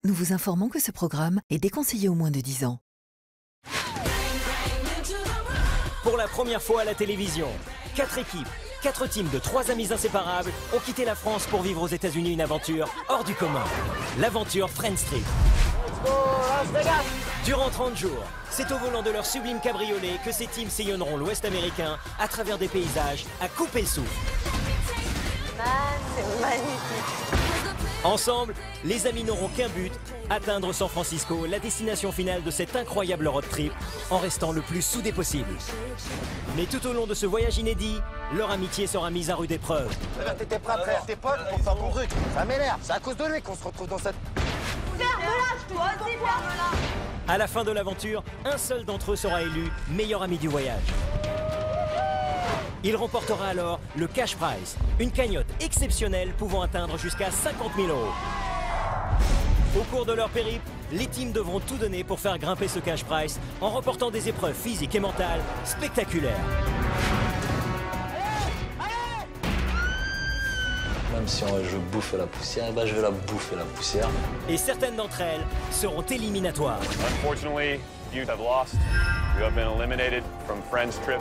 nous vous informons que ce programme est déconseillé aux moins de 10 ans. Pour la première fois à la télévision, 4 équipes, 4 teams de 3 amis inséparables ont quitté la France pour vivre aux États-Unis une aventure hors du commun. L'aventure Friends Trip. Durant 30 jours, c'est au volant de leur sublime cabriolet que ces teams sillonneront l'Ouest américain à travers des paysages à couper le souffle. C'est magnifique. Ensemble, les amis n'auront qu'un but, atteindre San Francisco, la destination finale de cet incroyable road trip, en restant le plus soudés possible. Mais tout au long de ce voyage inédit, leur amitié sera mise à rude épreuve. T'étais prêt à trahir tes potes pour faire ton truc. Ça m'énerve, c'est à cause de lui qu'on se retrouve dans cette... Ferme-la, toi aussi, ferme-la. À la fin de l'aventure, un seul d'entre eux sera élu meilleur ami du voyage. Il remportera alors le cash prize, une cagnotte exceptionnelle pouvant atteindre jusqu'à 50 000 €. Au cours de leur périple, les teams devront tout donner pour faire grimper ce cash prize en remportant des épreuves physiques et mentales spectaculaires. Même si je bouffe la poussière, je vais la bouffer la poussière. Et certaines d'entre elles seront éliminatoires. Unfortunately, you have lost. You have been eliminated from Friends Trip.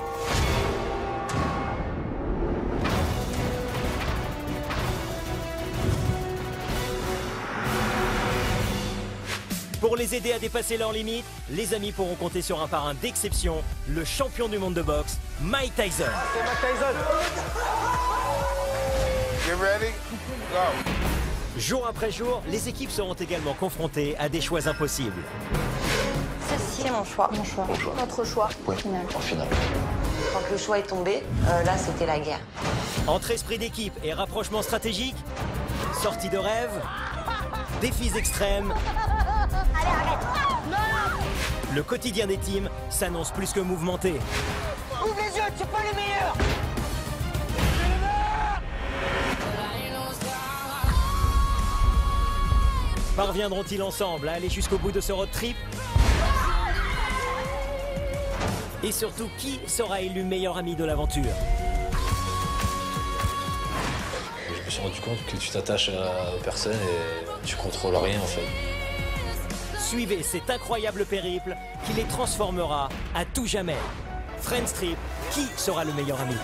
Pour les aider à dépasser leurs limites, les amis pourront compter sur un parrain d'exception, le champion du monde de boxe, Mike Tyson. C'est Mike Tyson. You ready? Go. Jour après jour, les équipes seront également confrontées à des choix impossibles. C'est mon choix. Mon choix. Notre choix. Oui, Final. en finale. Quand le choix est tombé, là, c'était la guerre. Entre esprit d'équipe et rapprochement stratégique, sorties de rêve, défis extrêmes, Allez, arrête. Non. le quotidien des teams s'annonce plus que mouvementé. Ouvre les yeux, c'est pas les meilleurs. Parviendront-ils ensemble à aller jusqu'au bout de ce road trip? Et surtout, qui sera élu meilleur ami de l'aventure? Je me suis rendu compte que tu t'attaches à personne et tu contrôles rien en fait. Suivez cet incroyable périple qui les transformera à tout jamais. Friends Trip, qui sera le meilleur ami?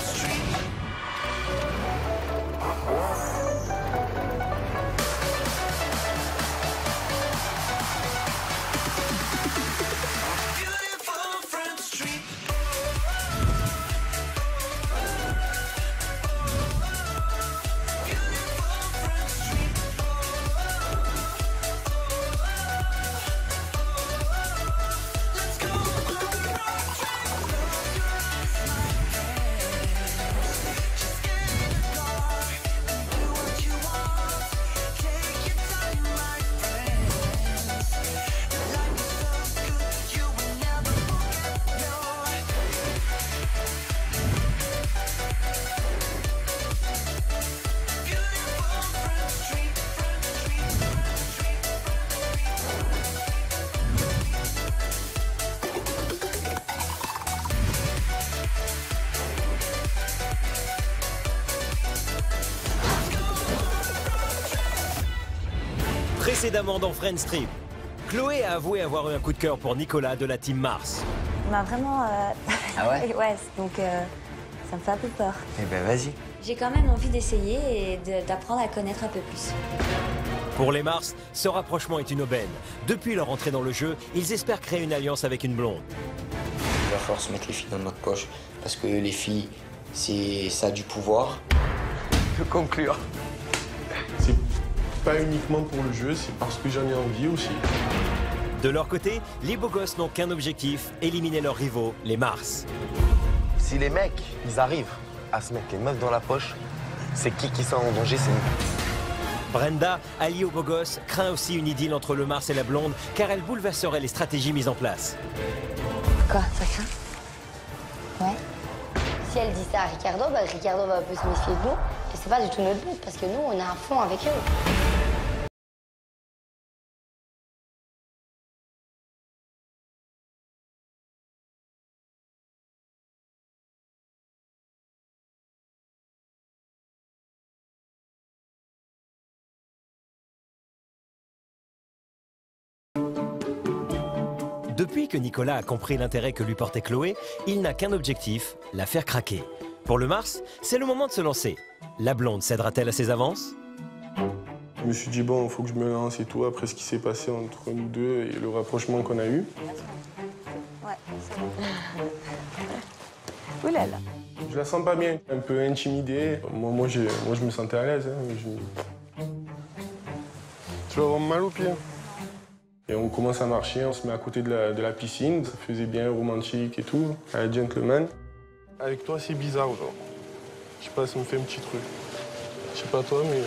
Précédemment dans Friends Trip, Chloé a avoué avoir eu un coup de cœur pour Nicolas de la team Mars. Il m'a vraiment... Ah ouais? Ouais, donc ça me fait un peu peur. Eh ben vas-y. J'ai quand même envie d'essayer et d'apprendre à connaître un peu plus. Pour les Mars, ce rapprochement est une aubaine. Depuis leur entrée dans le jeu, ils espèrent créer une alliance avec une blonde. Il va falloir se mettre les filles dans notre poche, parce que les filles, ça a du pouvoir. Je peux conclure. C'est pas uniquement pour le jeu, c'est parce que j'en ai envie aussi. De leur côté, les beaux gosses n'ont qu'un objectif, éliminer leurs rivaux, les Mars. Si les mecs, ils arrivent à se mettre les meufs dans la poche, c'est qui sera en danger, c'est nous. Brenda, alliée aux beaux gosses, craint aussi une idylle entre le Mars et la blonde, car elle bouleverserait les stratégies mises en place. Quoi, ça craint? Ouais. Si elle dit ça à Ricardo, Ricardo va un peu se méfier de nous. Et c'est pas du tout notre but, parce que nous, on est à fond avec eux. Depuis que Nicolas a compris l'intérêt que lui portait Chloé, il n'a qu'un objectif, la faire craquer. Pour le Mars, c'est le moment de se lancer. La blonde cédera-t-elle à ses avances? Je me suis dit, bon, il faut que je me lance et tout, après ce qui s'est passé entre nous deux et le rapprochement qu'on a eu. Ouais, c'est bon. Ouh là là. Je la sens pas bien, un peu intimidée. Moi je me sentais à l'aise. Tu vas avoir mal aux pieds. Et on commence à marcher, on se met à côté de la piscine. Ça faisait bien romantique et tout, à la gentleman. Avec toi, c'est bizarre, genre. Je sais pas, ça me fait un petit truc. Je sais pas toi, mais...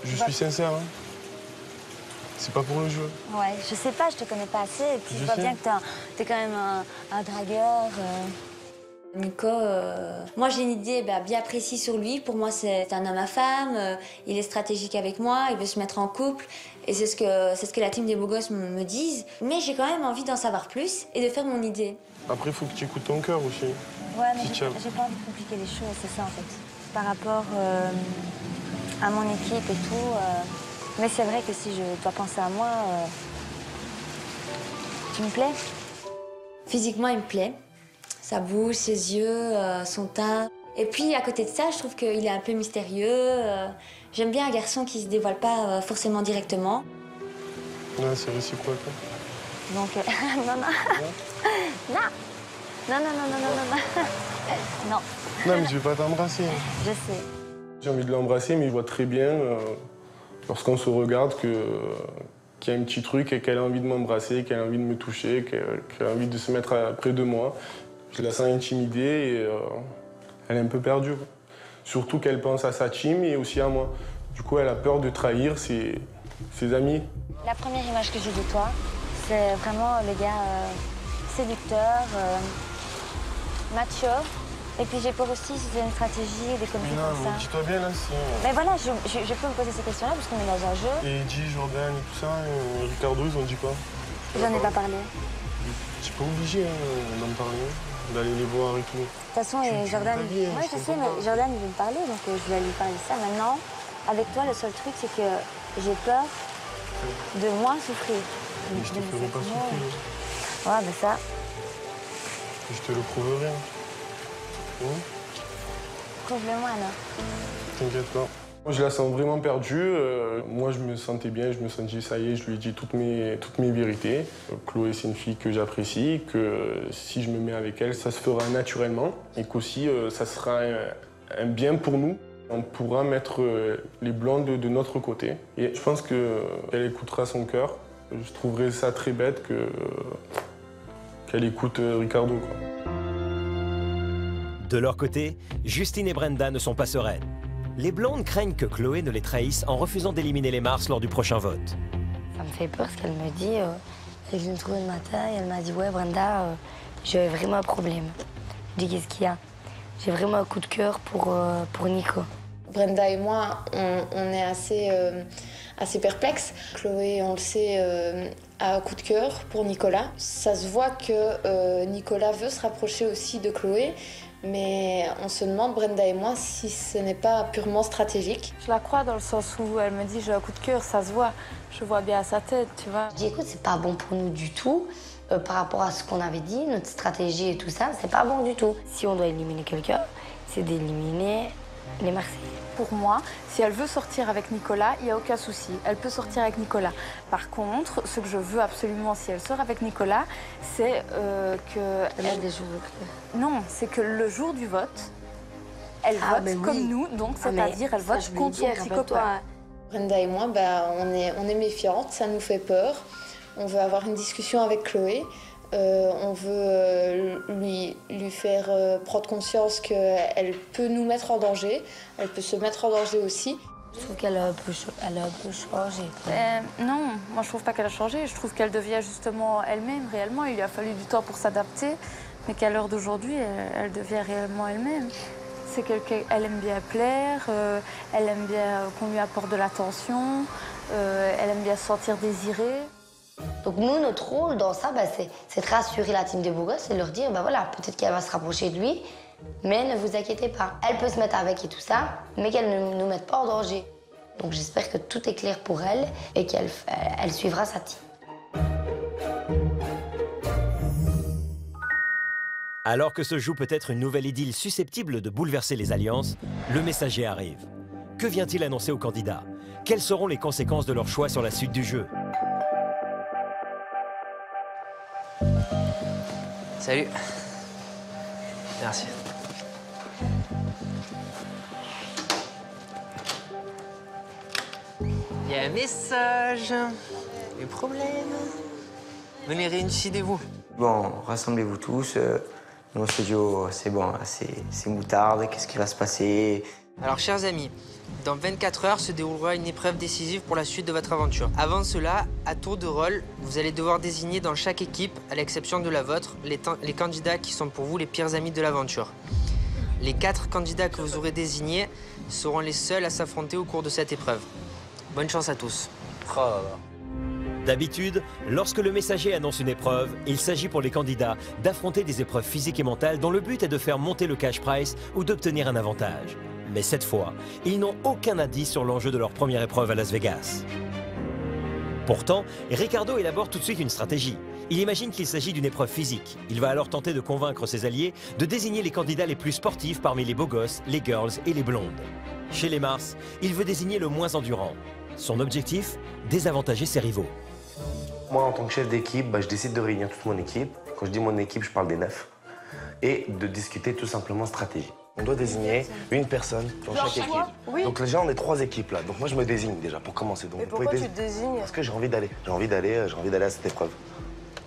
je suis sincère, hein. C'est pas pour le jeu. Ouais, je sais pas, je te connais pas assez. Et puis je vois bien que t'es quand même un dragueur. Nico, moi j'ai une idée bien précise sur lui. Pour moi, c'est un homme à femme. Il est stratégique avec moi, il veut se mettre en couple. Et c'est ce que la team des beaux gosses me disent. Mais j'ai quand même envie d'en savoir plus et de faire mon idée. Après, il faut que tu écoutes ton cœur aussi. Ouais, mais j'ai pas envie de compliquer les choses, c'est ça en fait. Par rapport à mon équipe et tout. Mais c'est vrai que si je dois penser à moi, tu me plais. Physiquement, il me plaît. Sa bouche, ses yeux, son teint. Et puis, à côté de ça, je trouve qu'il est un peu mystérieux. J'aime bien un garçon qui se dévoile pas forcément directement. Ouais, c'est réciproque. Donc, non. Non. Non, mais je vais pas t'embrasser. Je sais. J'ai envie de l'embrasser, mais je vois très bien, lorsqu'on se regarde, qu'il y a un petit truc et qu'elle a envie de m'embrasser, qu'elle a envie de me toucher, qu'elle a envie de se mettre près de moi. Je la sens intimidée et elle est un peu perdue. Surtout qu'elle pense à sa team et aussi à moi. Du coup, elle a peur de trahir ses amis. La première image que j'ai de toi, c'est vraiment le gars séducteur, macho. Et puis j'ai peur aussi si c'est une stratégie, des conneries comme ça. Non, mais dis-toi bien là, si... Mais voilà, je peux me poser ces questions-là parce qu'on est dans un jeu. Et Eddie, Jordan et tout ça, Ricardo, ils ont dit quoi? J'en ai pas parlé. Tu pas obligé d'en parler, d'aller les voir et tout. De toute façon, Jordan... Moi je sais, mais Jordan il veut me parler, donc je vais lui parler de ça. Maintenant, avec toi, le seul truc, c'est que j'ai peur de moins souffrir. Mais je te ferai pas souffrir. Ouais, mais ça... Je te le prouverai. Prouve-le-moi alors. T'inquiète pas. Moi, je la sens vraiment perdue. Moi, je me sentais bien, je me sentais, ça y est, je lui ai dit toutes mes vérités. Chloé, c'est une fille que j'apprécie, que si je me mets avec elle, ça se fera naturellement et qu'aussi, ça sera un bien pour nous. On pourra mettre les blondes de notre côté. Et je pense qu'elle écoutera son cœur. Je trouverais ça très bête qu'elle écoute Ricardo, quoi. De leur côté, Justine et Brenda ne sont pas sereines. Les blondes craignent que Chloé ne les trahisse en refusant d'éliminer les Mars lors du prochain vote. Ça me fait peur ce qu'elle me dit. Elle vient me trouver le matin et elle m'a dit « Ouais, Brenda, j'ai vraiment un problème. » Je dis « Qu'est-ce qu'il y a ?» J'ai vraiment un coup de cœur pour Nico. Brenda et moi, on est assez perplexes. Chloé, on le sait, a un coup de cœur pour Nicolas. Ça se voit que Nicolas veut se rapprocher aussi de Chloé. Mais on se demande, Brenda et moi, si ce n'est pas purement stratégique. Je la crois dans le sens où elle me dit j'ai un coup de cœur, ça se voit. Je vois bien à sa tête, tu vois. Je dis écoute, c'est pas bon pour nous du tout. Par rapport à ce qu'on avait dit, notre stratégie et tout ça, c'est pas bon du tout. Si on doit éliminer quelqu'un, c'est d'éliminer les Marseillais. Pour moi, si elle veut sortir avec Nicolas, il n'y a aucun souci. Elle peut sortir avec Nicolas. Par contre, ce que je veux absolument, si elle sort avec Nicolas, c'est que... Non, c'est que le jour du vote, elle vote comme nous, donc c'est-à-dire elle vote contre son petit copain. Brenda et moi, on est méfiantes, ça nous fait peur. On veut avoir une discussion avec Chloé. On veut lui faire prendre conscience qu'elle peut nous mettre en danger. Elle peut se mettre en danger aussi. Je trouve qu'elle a un peu changé. Non, moi je trouve pas qu'elle a changé. Je trouve qu'elle devient justement elle-même, réellement. Il lui a fallu du temps pour s'adapter, mais qu'à l'heure d'aujourd'hui, elle devient réellement elle-même. C'est qu'elle aime bien plaire, elle aime bien qu'on lui apporte de l'attention, elle aime bien se sentir désirée. Donc nous, notre rôle dans ça, c'est de rassurer la team des beaux gosses et leur dire, voilà, peut-être qu'elle va se rapprocher de lui, mais ne vous inquiétez pas. Elle peut se mettre avec et tout ça, mais qu'elle ne nous mette pas en danger. Donc j'espère que tout est clair pour elle et qu'elle suivra sa team. Alors que se joue peut-être une nouvelle idylle susceptible de bouleverser les alliances, le messager arrive. Que vient-il annoncer aux candidats? Quelles seront les conséquences de leur choix sur la suite du jeu? Salut. Merci. Il y a un message. Les problèmes. Venez, réunissez-vous. Bon, rassemblez-vous tous. Nous, on se dit, oh, c'est bon, c'est moutarde, qu'est-ce qui va se passer? Alors, chers amis, dans 24 heures se déroulera une épreuve décisive pour la suite de votre aventure. Avant cela, à tour de rôle, vous allez devoir désigner dans chaque équipe, à l'exception de la vôtre, les candidats qui sont pour vous les pires amis de l'aventure. Les 4 candidats que vous aurez désignés seront les seuls à s'affronter au cours de cette épreuve. Bonne chance à tous. Oh là là. D'habitude, lorsque le messager annonce une épreuve, il s'agit pour les candidats d'affronter des épreuves physiques et mentales dont le but est de faire monter le cash prize ou d'obtenir un avantage. Mais cette fois, ils n'ont aucun indice sur l'enjeu de leur première épreuve à Las Vegas. Pourtant, Ricardo élabore tout de suite une stratégie. Il imagine qu'il s'agit d'une épreuve physique. Il va alors tenter de convaincre ses alliés de désigner les candidats les plus sportifs parmi les beaux gosses, les girls et les blondes. Chez les Mars, il veut désigner le moins endurant. Son objectif, désavantager ses rivaux. Moi, en tant que chef d'équipe, je décide de réunir toute mon équipe. Quand je dis mon équipe, je parle des 9. Et de discuter tout simplement stratégie. On doit désigner une personne dans chaque équipe. Oui. Donc déjà, on est 3 équipes là. Donc moi, je me désigne déjà pour commencer. Donc, Mais pourquoi tu te désignes? Parce que j'ai envie d'aller. J'ai envie d'aller à cette épreuve.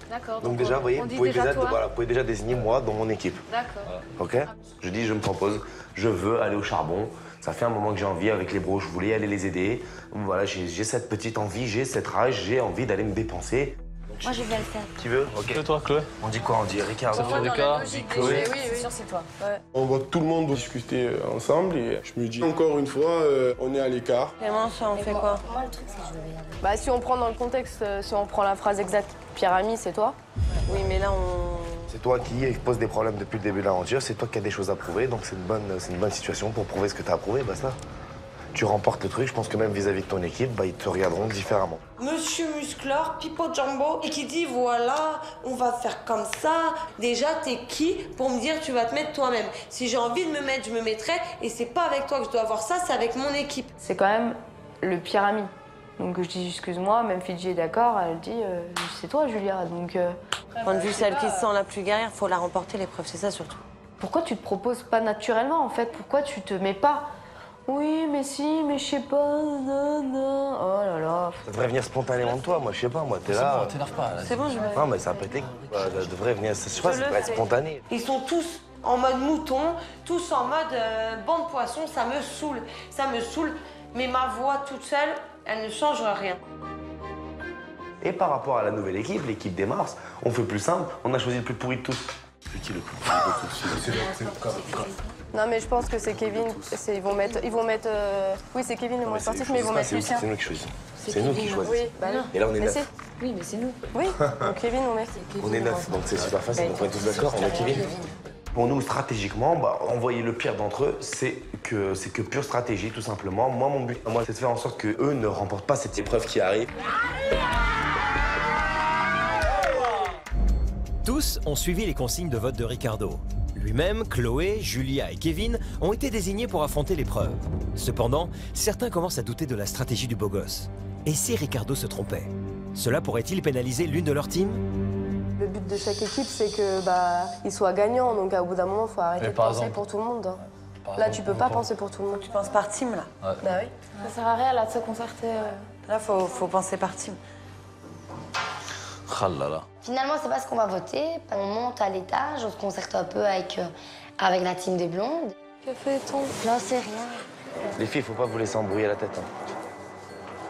D'accord. Donc déjà, vous voyez, on vous dit pouvez déjà toi. voilà, vous pouvez déjà désigner moi dans mon équipe. D'accord. Ok? Je dis, je me propose, je veux aller au charbon. Ça fait un moment que j'ai envie avec les bros, je voulais aller les aider. Voilà, j'ai cette petite envie, j'ai cette rage, j'ai envie d'aller me dépenser. Moi, je vais le faire. Qui veut? Ok. Et toi, Chloé? On dit quoi? On dit Ricardo. Ça fait Ricard, Chloé. Oui, c'est sûr, c'est toi. Ouais. On voit tout le monde discuter ensemble et je me dis encore une fois, on est à l'écart. Clément, on fait quoi? Moi, le truc, c'est que je veux regarder. Bah, si on prend dans le contexte, si on prend la phrase exacte, Pierre Ami, c'est toi? Oui, mais là, on... C'est toi qui pose des problèmes depuis le début de l'aventure, c'est toi qui as des choses à prouver, donc c'est une bonne situation pour prouver ce que tu as à prouver, basta. Tu remportes le truc, je pense que même vis-à-vis de ton équipe, ils te regarderont différemment. Monsieur Musclor, Pipo Jumbo, et qui dit voilà, on va faire comme ça. Déjà, t'es qui pour me dire tu vas te mettre toi-même? Si j'ai envie de me mettre, je me mettrai, et c'est pas avec toi que je dois avoir ça, c'est avec mon équipe. C'est quand même le Pierre Ami. Donc je dis excuse-moi, même Fidji est d'accord, elle dit c'est toi Julia, donc... Point de vue celle qui se sent la plus guerrière, faut la remporter l'épreuve, c'est ça surtout. Pourquoi tu te proposes pas naturellement en fait? Pourquoi tu te mets pas? Oui, mais si, mais je sais pas, non. Oh là là. Ça devrait venir spontanément de toi, moi je sais pas, moi t'es là. Bon, t'énerve pas. C'est bon, je vais... Non mais ça a pété, ça devrait venir, je sais pas, ça devrait être spontané. Ils sont tous en mode mouton, tous en mode banc de poisson, ça me saoule. Ça me saoule, mais ma voix toute seule, elle ne change rien. Et par rapport à la nouvelle équipe, l'équipe des Mars, on fait plus simple, on a choisi le plus pourri de tous. C'est qui le plus pourri de tous? Non mais je pense que c'est Kevin, ils vont mettre... Oui, c'est Kevin le moins sportif, mais ils vont mettre Lucien. C'est nous qui choisissons. C'est nous qui choisissons. Oui, bah non. Et là on est 9. Oui, mais c'est nous. Oui, donc Kevin, on met. On est 9, donc c'est super facile, donc on est tous d'accord, on est Kevin. Pour nous, stratégiquement, envoyer le pire d'entre eux, c'est que pure stratégie, tout simplement. Moi, mon but, c'est de faire en sorte qu'eux ne remportent pas cette épreuve qui arrive. Tous ont suivi les consignes de vote de Ricardo. Lui-même, Chloé, Julia et Kevin ont été désignés pour affronter l'épreuve. Cependant, certains commencent à douter de la stratégie du beau gosse. Et si Ricardo se trompait? Cela pourrait-il pénaliser l'une de leurs teams? Le but de chaque équipe, c'est que ils soient gagnants. Donc, au bout d'un moment, il faut arrêter de penser pour tout le monde. Là, tu peux pas penser pour tout le monde. Tu penses par team, là? Ouais. Bah oui. Ça sert à rien, là, de se concerter. Là, faut penser par team. Ah là là. Finalement, c'est pas ce qu'on va voter. On monte à l'étage, on se concerte un peu avec la team des blondes. Que fait-on? Non, c'est rien. Les filles, faut pas vous laisser embrouiller la tête.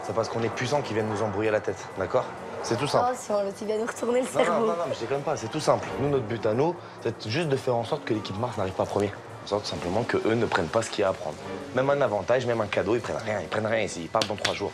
C'est parce qu'on est puissants qu'ils viennent nous embrouiller la tête, d'accord? C'est tout simple. Oh, si on veut bien nous retourner le cerveau. Non, mais je déconne pas, c'est tout simple. Nous, notre but à nous, c'est juste de faire en sorte que l'équipe Mars n'arrive pas premier. En sorte simplement qu'eux ne prennent pas ce qu'il y a à prendre. Même un avantage, même un cadeau, ils prennent rien ici. Ils partent dans 3 jours.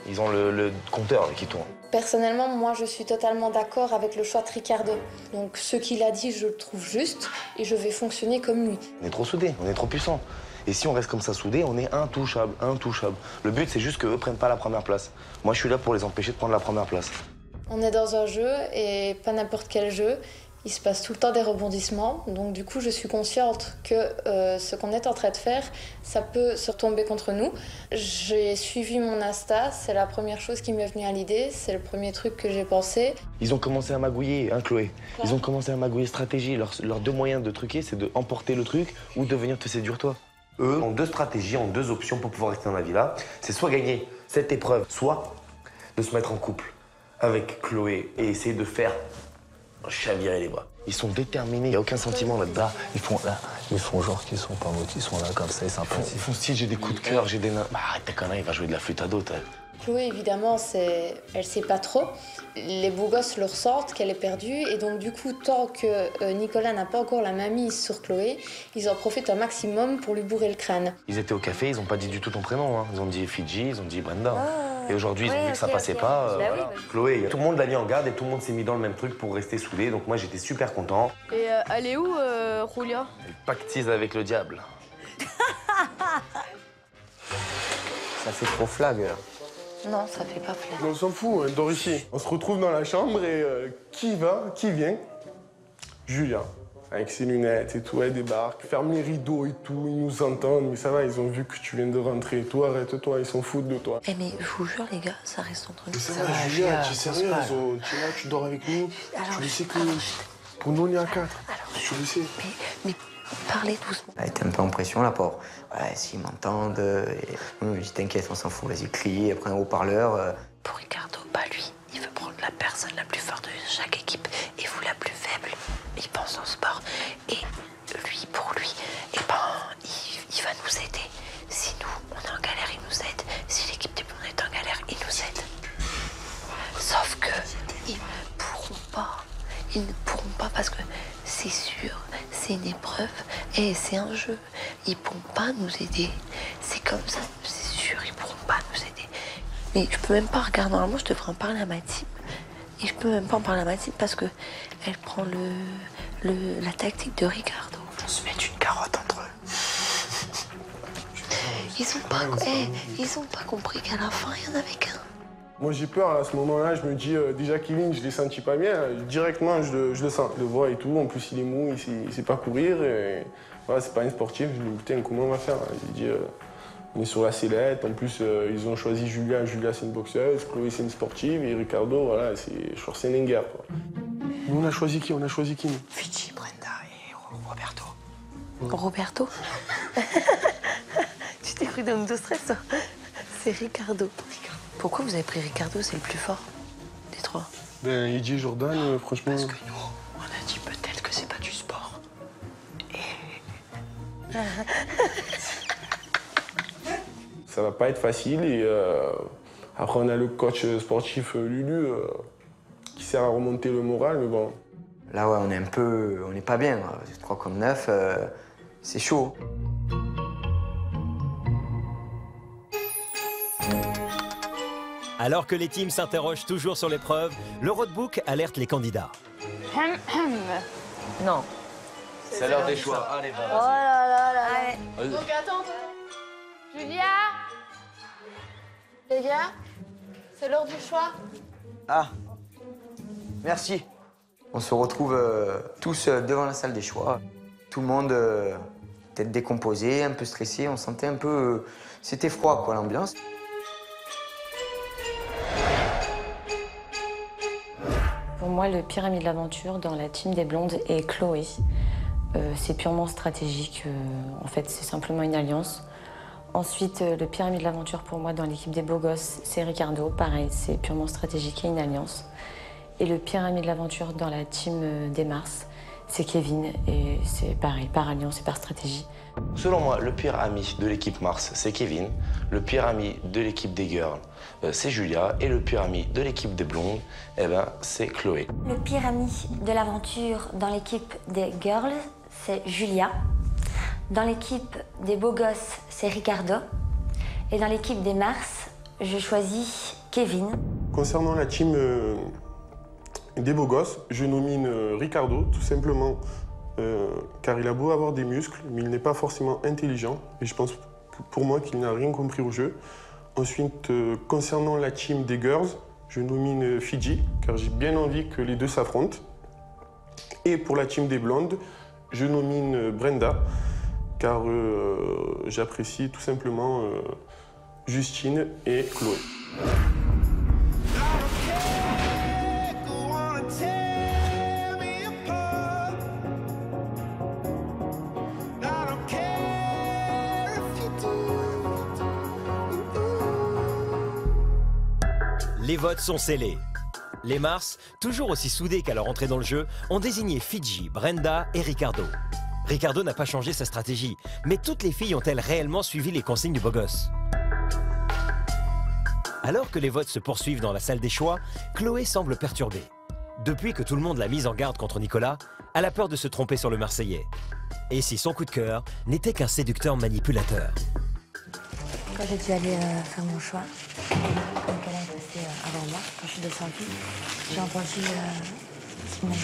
Ils ont le compteur qui tourne. Personnellement, moi, je suis totalement d'accord avec le choix de Ricardo. Donc, ce qu'il a dit, je le trouve juste et je vais fonctionner comme lui. On est trop soudés, on est trop puissants. Et si on reste comme ça soudés, on est intouchables, intouchables. Le but, c'est juste qu'eux prennent pas la première place. Moi, je suis là pour les empêcher de prendre la première place. On est dans un jeu et pas n'importe quel jeu. Il se passe tout le temps des rebondissements, donc du coup je suis consciente que ce qu'on est en train de faire, ça peut se retomber contre nous. J'ai suivi mon Asta, c'est la première chose qui m'est venue à l'idée, c'est le premier truc que j'ai pensé. Ils ont commencé à magouiller, hein Chloé? Ils ont commencé à magouiller stratégie. Leurs deux moyens de truquer, c'est de emporter le truc ou de venir te séduire toi. Eux ont deux stratégies, ont deux options pour pouvoir rester dans la villa. C'est soit gagner cette épreuve, soit de se mettre en couple avec Chloé et essayer de faire chavirer les bras. Ils sont déterminés, il n'y a aucun sentiment là-dedans. Ils font genre qu'ils sont pas motivés, ils sont là comme ça, ils sympathisent. Ils font style, j'ai des coups de cœur, j'ai des nains. Bah arrête ta connerie, il va jouer de la flûte à dos, toi. Chloé, évidemment, elle sait pas trop. Les beaux gosses le ressentent qu'elle est perdue. Et donc, du coup, tant que Nicolas n'a pas encore la main mise sur Chloé, ils en profitent un maximum pour lui bourrer le crâne. Ils étaient au café, ils n'ont pas dit du tout ton prénom. Hein. Ils ont dit Fidji, ils ont dit Brenda. Et aujourd'hui, ils ont vu que ça passait pas. Voilà. Chloé, tout le monde l'a mis en garde et tout le monde s'est mis dans le même truc pour rester soudés. Donc moi, j'étais super content. Et elle est où, Julia? Elle pactise avec le diable. Ça fait trop flag. Non, ça fait pas flag. On s'en fout, on dort ici. On se retrouve dans la chambre et qui vient? Julia. Avec ses lunettes et tout, elle débarque, ferme les rideaux et tout, ils nous entendent, mais ça va, ils ont vu que tu viens de rentrer. Toi, arrête-toi, ils s'en foutent de toi. Eh mais je vous jure les gars, ça reste entre nous. Mais ça va, Julia, tu es sérieux, tu es là, tu dors avec nous. Tu le sais que pour nous, on est à 4. Tu le sais. Mais parlez doucement. Elle était un peu en pression, la pauvre. Ouais, s'ils m'entendent, je dis t'inquiète, on s'en fout, vas-y, crie, après un haut-parleur. Pour Ricardo, pas lui. Il veut prendre la personne la plus forte de chaque équipe et vous la plus faible. Il pense au sport. Et lui, pour lui, eh ben, il va nous aider. Si nous, on est en galère, il nous aide. Si l'équipe des Blondes est en galère, il nous aide. Sauf que ils ne pourront pas. Ils ne pourront pas parce que c'est sûr, c'est une épreuve et c'est un jeu. Ils ne pourront pas nous aider. C'est comme ça, c'est sûr, ils ne pourront pas nous aider. Mais je peux même pas regarder. Normalement, je devrais en parler à ma team. Et je peux même pas en parler à ma team parce que elle prend la tactique de Ricardo. On se met une carotte entre eux. Ils ont pas compris qu'à la fin, il y en avait qu'un. Moi, j'ai peur à ce moment-là. Je me dis, déjà, Kevin, je l'ai senti pas bien. Directement, je le sens, je le vois et tout. En plus, il est mou, il sait pas courir. Et, voilà, c'est pas un sportif. Je lui dis, putain, comment on va faire? J'ai dit, on est sur la sellette. En plus, ils ont choisi Julia. Julia, c'est une boxeuse. Chloé, c'est une sportive. Et Ricardo, voilà, c'est Schwarzenegger, quoi. Nous, on a choisi qui? Fidji, Brenda et Roberto. Roberto? Tu t'es cru dans le stress, toi? C'est Ricardo. Pourquoi vous avez pris Ricardo? C'est le plus fort des trois. Ben, Eddie et Jordan, franchement... Parce que nous, on a dit peut-être que c'est pas du sport. Et... Ça va pas être facile et après on a le coach sportif Lulu qui sert à remonter le moral, mais bon. Là ouais, on n'est pas bien. 3 contre 9, c'est chaud. Alors que les teams s'interrogent toujours sur l'épreuve, le roadbook alerte les candidats. Non. C'est l'heure des choix. Allez, Oh là là là. Allez. Donc attends. Julia. Les gars, c'est l'heure du choix. Ah, merci. On se retrouve tous devant la salle des choix. Tout le monde tête décomposé, un peu stressé. On sentait un peu... c'était froid, quoi, l'ambiance. Pour moi, le pire ami de l'aventure dans la team des Blondes est Chloé. C'est purement stratégique. En fait, c'est simplement une alliance. Ensuite, le pire ami de l'aventure pour moi dans l'équipe des Beaux Gosses, c'est Ricardo. Pareil, c'est purement stratégique et une alliance. Et le pire ami de l'aventure dans la team des Mars, c'est Kevin. Et c'est pareil, par alliance et par stratégie. Selon moi, le pire ami de l'équipe Mars, c'est Kevin. Le pire ami de l'équipe des Girls, c'est Julia. Et le pire ami de l'équipe des Blondes, eh ben, c'est Chloé. Le pire ami de l'aventure dans l'équipe des Girls, c'est Julia. Dans l'équipe des Beaux Gosses, c'est Ricardo. Et dans l'équipe des Mars, je choisis Kevin. Concernant la team des Beaux Gosses, je nomine Ricardo, tout simplement car il a beau avoir des muscles, mais il n'est pas forcément intelligent. Et je pense pour moi qu'il n'a rien compris au jeu. Ensuite, concernant la team des Girls, je nomine Fidji, car j'ai bien envie que les deux s'affrontent. Et pour la team des blondes, je nomine Brenda, car j'apprécie tout simplement Justine et Chloé. Les votes sont scellés. Les Mars, toujours aussi soudés qu'à leur entrée dans le jeu, ont désigné Fidji, Brenda et Ricardo. Ricardo n'a pas changé sa stratégie, mais toutes les filles ont-elles réellement suivi les consignes du beau gosse? Alors que les votes se poursuivent dans la salle des choix, Chloé semble perturbée. Depuis que tout le monde l'a mise en garde contre Nicolas, elle a peur de se tromper sur le Marseillais. Et si son coup de cœur n'était qu'un séducteur manipulateur? Quand j'ai dû aller faire mon choix, Nicolas est passé avant moi. Quand je suis descendue, j'ai entendu ce qu'il m'a dit.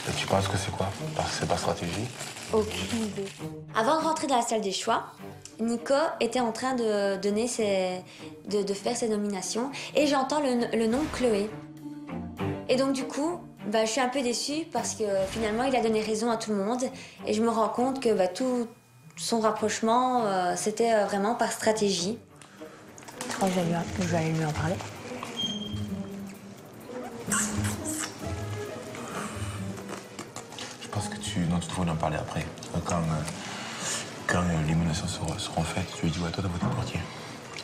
Et tu penses que c'est quoi? Parce que c'est pas stratégie? Aucune idée. Avant de rentrer dans la salle des choix, Nico était en train de donner de faire ses nominations et j'entends le nom Chloé. Et donc du coup, je suis un peu déçue parce que finalement il a donné raison à tout le monde et je me rends compte que tout son rapprochement, c'était vraiment par stratégie. Je crois que je vais aller lui en parler. Je pense que tu devrais en parler après. Quand les nominations seront faites, tu lui dis ouais, toi t'as voté pour qui?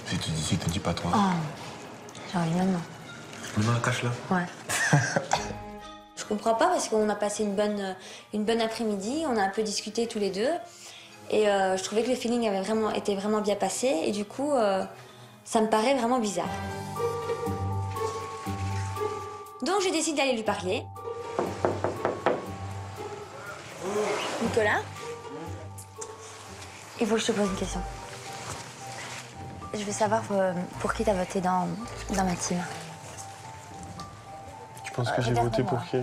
Si tu te dis pas toi. Oh, j'ai envie maintenant. Maintenant, cache-la. Ouais. Je comprends pas parce qu'on a passé une bonne après-midi, on a un peu discuté tous les deux. Et je trouvais que le feeling était vraiment bien passé. Et du coup, ça me paraît vraiment bizarre. Donc, je décide d'aller lui parler. Nicolas, il faut que je te pose une question. Je veux savoir pour qui tu as voté dans ma team. Tu penses que j'ai voté pour qui?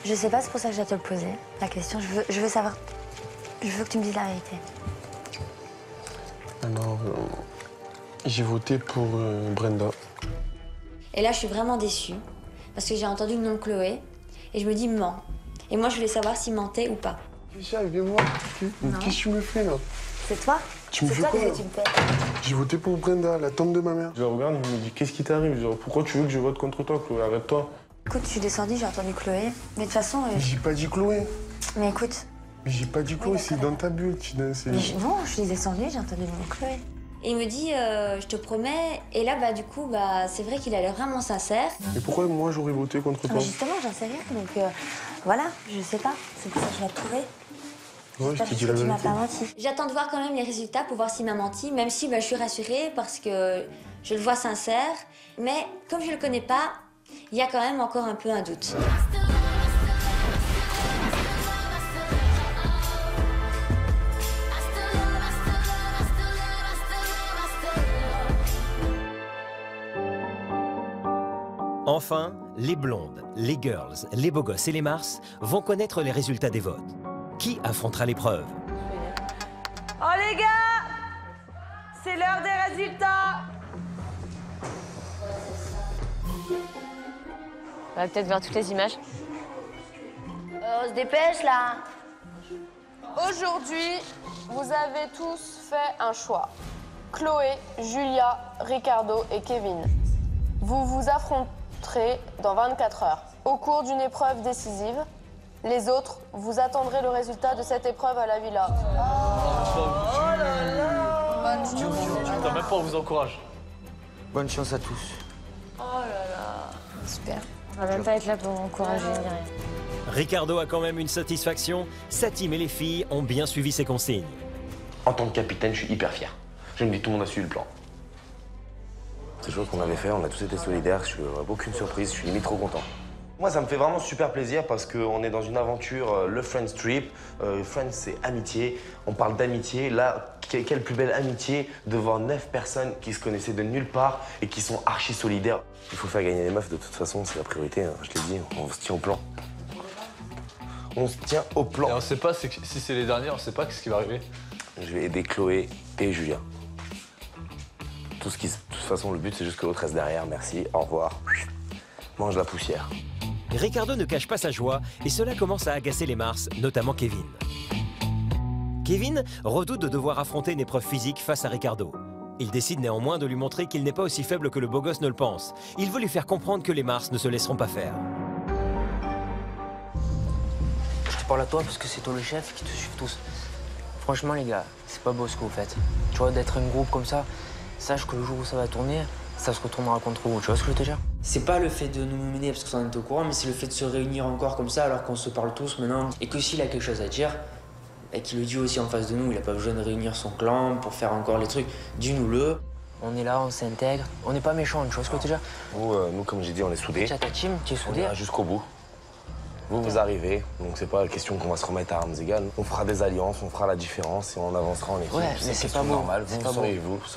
Je sais pas, c'est pour ça que je dois te le poser, la question. Je veux savoir. Je veux que tu me dises la vérité. Alors, j'ai voté pour Brenda. Et là, je suis vraiment déçue. Parce que j'ai entendu le nom de Chloé. Et je me dis, ment. Et moi, je voulais savoir s'il mentait ou pas. Michel, viens-moi. Qu'est-ce que tu me fais, là? C'est toi? Tu me fais quoi, là? J'ai voté pour Brenda, la tante de ma mère. Je la regarde, il me dit, qu'est-ce qui t'arrive? Pourquoi tu veux que je vote contre toi, Chloé? Arrête-toi. Écoute, je suis descendue, j'ai entendu Chloé. Mais de toute façon... Mais j'ai pas dit Chloé. Mais écoute... Mais j'ai pas dit Chloé, c'est dans ta bulle, tu danses. Non, je suis descendue, j'ai entendu le nom Chloé. Et il me dit, je te promets. Et là, du coup, c'est vrai qu'il a l'air vraiment sincère. Mais pourquoi moi j'aurais voté contre toi? Justement, j'en sais rien. Donc voilà, je sais pas. C'est pour ça que je l'ai trouvé. Ouais, je t'ai dit la vérité. Pas menti. J'attends de voir quand même les résultats pour voir s'il m'a menti. Même si je suis rassurée parce que je le vois sincère. Mais comme je le connais pas, il y a quand même encore un peu un doute. Enfin, les blondes, les girls, les beaux gosses et les Mars vont connaître les résultats des votes. Qui affrontera l'épreuve? Oh les gars, c'est l'heure des résultats. On va peut-être voir toutes les images. On se dépêche là. Aujourd'hui, vous avez tous fait un choix. Chloé, Julia, Ricardo et Kevin. Vous vous affronterez dans 24 heures. Au cours d'une épreuve décisive, les autres, vous attendrez le résultat de cette épreuve à la villa. Oh là là! Putain, même pas on vous encourage. Bonne chance à tous. Oh là là! Super. On va même pas être là pour encourager ni rien. Ricardo a quand même une satisfaction. Sa team et les filles ont bien suivi ses consignes. En tant que capitaine, je suis hyper fier. Je me dis tout le monde a suivi le plan. C'est chose qu'on avait fait, on a tous été solidaires, je suis aucune surprise, je suis limite trop content. Moi, ça me fait vraiment super plaisir parce qu'on est dans une aventure, le Friends Trip. Friends, c'est amitié. On parle d'amitié. Là, quelle plus belle amitié de voir 9 personnes qui se connaissaient de nulle part et qui sont archi solidaires. Il faut faire gagner les meufs, de toute façon, c'est la priorité, hein, je l'ai dit, on se tient au plan. On se tient au plan. Et on sait pas, si c'est les derniers, on sait pas ce qui va arriver. Je vais aider Chloé et Julia. De toute façon, le but, c'est juste que l'autre reste derrière. Merci, au revoir. Mange la poussière. Ricardo ne cache pas sa joie et cela commence à agacer les Mars, notamment Kevin. Kevin redoute de devoir affronter une épreuve physique face à Ricardo. Il décide néanmoins de lui montrer qu'il n'est pas aussi faible que le beau gosse ne le pense. Il veut lui faire comprendre que les Mars ne se laisseront pas faire. Je te parle à toi parce que c'est toi le chef qui te suivent tous. Franchement les gars, c'est pas beau ce que vous faites. Tu vois, d'être un groupe comme ça, sache que le jour où ça va tourner, ça se retournera contre vous. Tu vois ce que je veux te dire? C'est pas le fait de nous mener parce que ça en est au courant, mais c'est le fait de se réunir encore comme ça alors qu'on se parle tous maintenant. Et que s'il a quelque chose à dire, et qu'il le dit aussi en face de nous, il a pas besoin de réunir son clan pour faire encore les trucs. Dis-nous-le. On est là, on s'intègre, on n'est pas méchants, tu vois ce que je veux te dire? Nous, comme j'ai dit, on est soudés. Tu as ta team, tu es soudé. On ira jusqu'au bout. Vous arrivez, donc c'est pas la question qu'on va se remettre à armes égales. On fera des alliances, on fera la différence et on avancera en équipe. Ouais, mais c'est pas beau. Normal, c'est pas beau.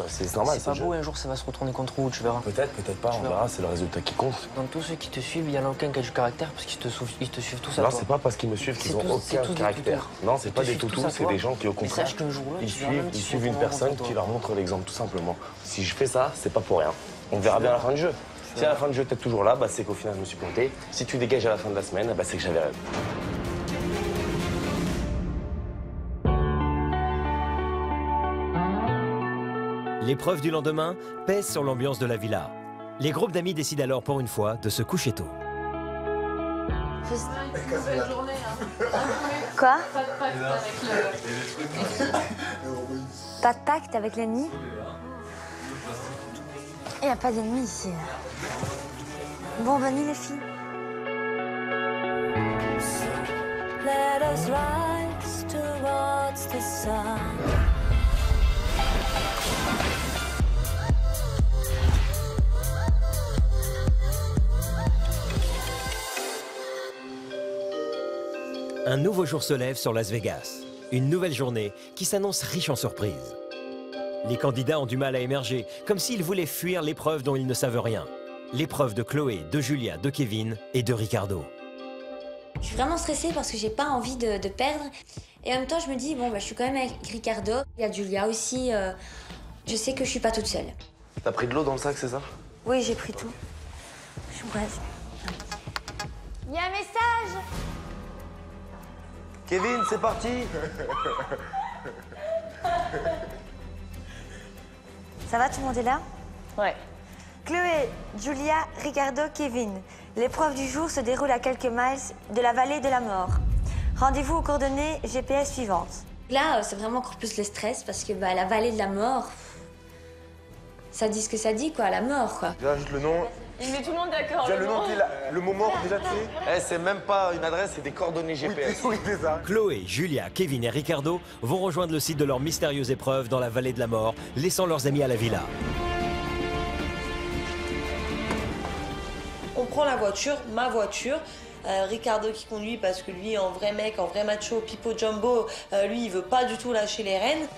C'est normal. C'est pas beau, un jour ça va se retourner contre vous, tu verras. Peut-être, peut-être pas, on verra, c'est le résultat qui compte. Dans tous ceux qui te suivent, il y en a aucun qui a du caractère parce qu'ils te suivent tous à Non, toi. c'est pas parce qu'ils me suivent qu'ils ont aucun caractère. Non, c'est pas des toutous, c'est des gens qui au contraire, ils suivent une personne qui leur montre l'exemple tout simplement. Si je fais ça, c'est pas pour rien. On verra bien à la fin du jeu. Si à la fin du jeu t'es toujours là, c'est qu'au final je me suis planté. Si tu dégages à la fin de la semaine, c'est que j'avais raison. L'épreuve du lendemain pèse sur l'ambiance de la villa. Les groupes d'amis décident alors pour une fois de se coucher tôt. Belle journée, hein. Quoi? Pas de pacte avec le... Pas de pacte avec l'ennemi? Il n'y a pas d'ennemi ici. Bon, bonne nuit les filles. Let us rise towards the sun. Un nouveau jour se lève sur Las Vegas. Une nouvelle journée qui s'annonce riche en surprises. Les candidats ont du mal à émerger, comme s'ils voulaient fuir l'épreuve dont ils ne savent rien. L'épreuve de Chloé, de Julia, de Kevin et de Ricardo. Je suis vraiment stressée parce que j'ai pas envie de perdre. Et en même temps, je me dis, bon, je suis quand même avec Ricardo. Il y a Julia aussi. Je sais que je suis pas toute seule. T'as pris de l'eau dans le sac, c'est ça? Oui, j'ai pris tout. Je suis bref. Il y a un message! Kevin, c'est parti. Ça va, tout le monde est là? Ouais. Chloé, Julia, Ricardo, Kevin. L'épreuve du jour se déroule à quelques miles de la vallée de la mort. Rendez-vous aux coordonnées GPS suivantes. Là, c'est vraiment encore plus le stress parce que la vallée de la mort, ça dit ce que ça dit, quoi, la mort, quoi. Déjà, juste le nom. Il met tout le monde d'accord. Le mot mort, déjà, tu sais. C'est même pas une adresse, c'est des coordonnées GPS. Oui, c'est ça. Chloé, Julia, Kevin et Ricardo vont rejoindre le site de leur mystérieuse épreuve dans la vallée de la mort, laissant leurs amis à la villa. On prend la voiture, ma voiture. Ricardo qui conduit parce que lui, en vrai mec, en vrai macho, Pippo Jumbo, lui, il veut pas du tout lâcher les rênes.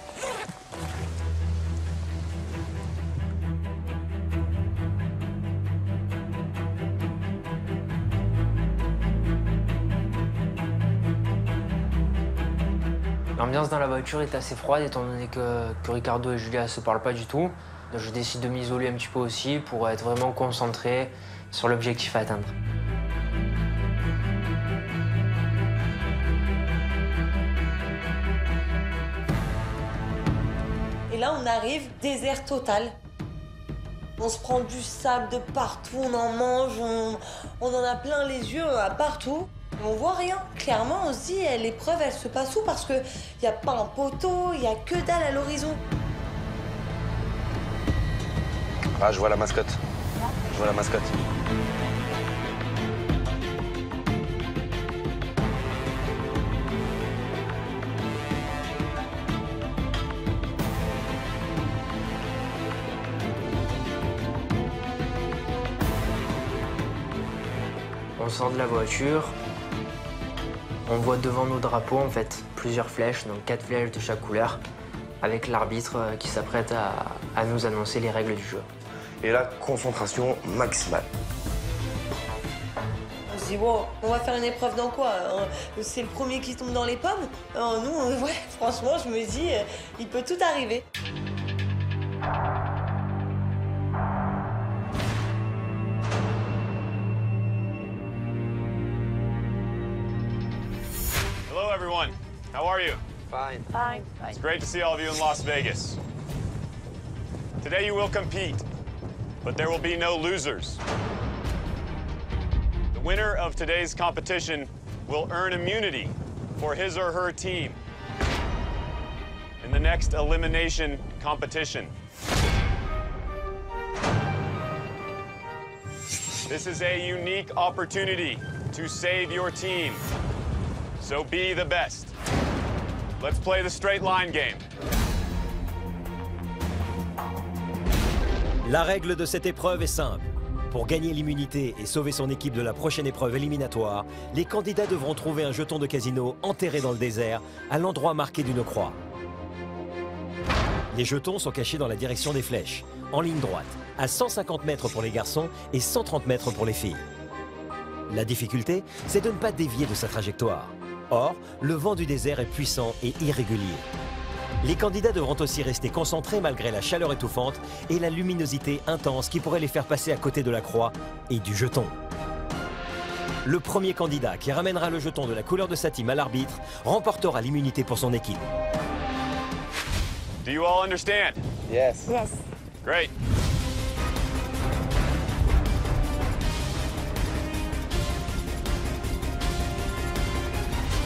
L'ambiance dans la voiture est assez froide étant donné que Ricardo et Julia se parlent pas du tout. Donc, je décide de m'isoler un petit peu aussi pour être vraiment concentré sur l'objectif à atteindre. Et là, on arrive, désert total. On se prend du sable de partout, on en mange, on en a plein les yeux partout. On voit rien. Clairement, on se dit, l'épreuve, elle se passe où? Parce qu'il n'y a pas un poteau, il n'y a que dalle à l'horizon. Ah, je vois la mascotte. Je vois la mascotte. On sort de la voiture. On voit devant nos drapeaux, en fait, plusieurs flèches, donc 4 flèches de chaque couleur, avec l'arbitre qui s'apprête à nous annoncer les règles du jeu. Et là, concentration maximale. On se dit, wow, on va faire une épreuve dans quoi? C'est le premier qui tombe dans les pommes? Nous, ouais, franchement, je me dis, il peut tout arriver. Hello, everyone. How are you? Fine. Fine. It's great to see all of you in Las Vegas. Today you will compete, but there will be no losers. The winner of today's competition will earn immunity for his or her team in the next elimination competition. This is a unique opportunity to save your team, so be the best. Let's play the straight line game. La règle de cette épreuve est simple. Pour gagner l'immunité et sauver son équipe de la prochaine épreuve éliminatoire, les candidats devront trouver un jeton de casino enterré dans le désert, à l'endroit marqué d'une croix. Les jetons sont cachés dans la direction des flèches, en ligne droite, à 150 mètres pour les garçons et 130 mètres pour les filles. La difficulté, c'est de ne pas dévier de sa trajectoire. Or, le vent du désert est puissant et irrégulier. Les candidats devront aussi rester concentrés malgré la chaleur étouffante et la luminosité intense qui pourrait les faire passer à côté de la croix et du jeton. Le premier candidat qui ramènera le jeton de la couleur de sa team à l'arbitre remportera l'immunité pour son équipe. Do you all understand? Yes. Yes. Great.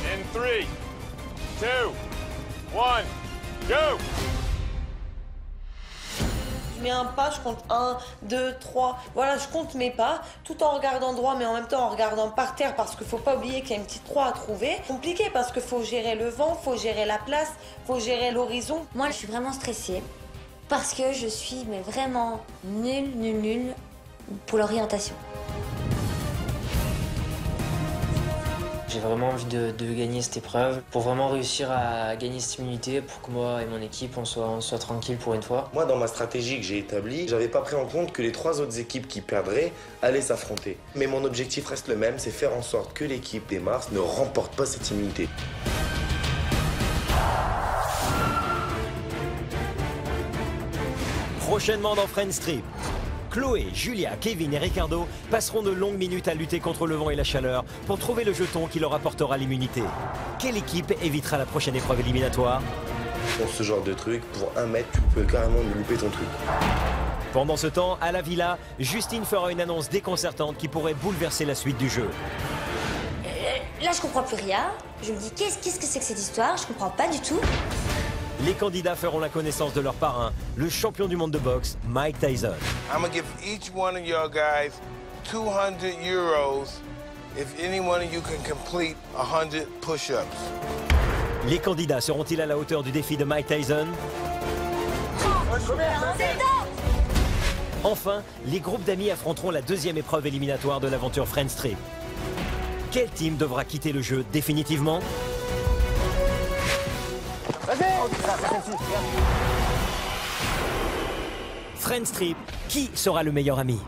In 3, 2, 1, go! Je mets un pas, je compte 1, 2, 3. Voilà, je compte mes pas, tout en regardant droit, mais en même temps en regardant par terre, parce qu'il ne faut pas oublier qu'il y a une petite croix à trouver. Compliqué, parce qu'il faut gérer le vent, il faut gérer la place, il faut gérer l'horizon. Moi, je suis vraiment stressée parce que je suis mais vraiment nulle pour l'orientation. J'ai vraiment envie de gagner cette épreuve pour vraiment réussir à gagner cette immunité pour que moi et mon équipe on soit tranquille pour une fois. Moi, dans ma stratégie que j'ai établie, j'avais pas pris en compte que les 3 autres équipes qui perdraient allaient s'affronter. Mais mon objectif reste le même, c'est faire en sorte que l'équipe des Mars ne remporte pas cette immunité. Prochainement dans Friends Trip, Chloé, Julia, Kevin et Ricardo passeront de longues minutes à lutter contre le vent et la chaleur pour trouver le jeton qui leur apportera l'immunité. Quelle équipe évitera la prochaine épreuve éliminatoire? Pour ce genre de truc, pour 1 mètre, tu peux carrément louper ton truc. Pendant ce temps, à la villa, Justine fera une annonce déconcertante qui pourrait bouleverser la suite du jeu. Là, je comprends plus rien. Je me dis, qu'est-ce que c'est que cette histoire? Je comprends pas du tout. Les candidats feront la connaissance de leur parrain, le champion du monde de boxe, Mike Tyson. I'm gonna give each one of your guys 200 euros if any one of you can complete 100 push-ups. Les candidats seront-ils à la hauteur du défi de Mike Tyson? Enfin, les groupes d'amis affronteront la deuxième épreuve éliminatoire de l'aventure Friends Trip. Quel team devra quitter le jeu définitivement? Friends Trip, qui sera le meilleur ami?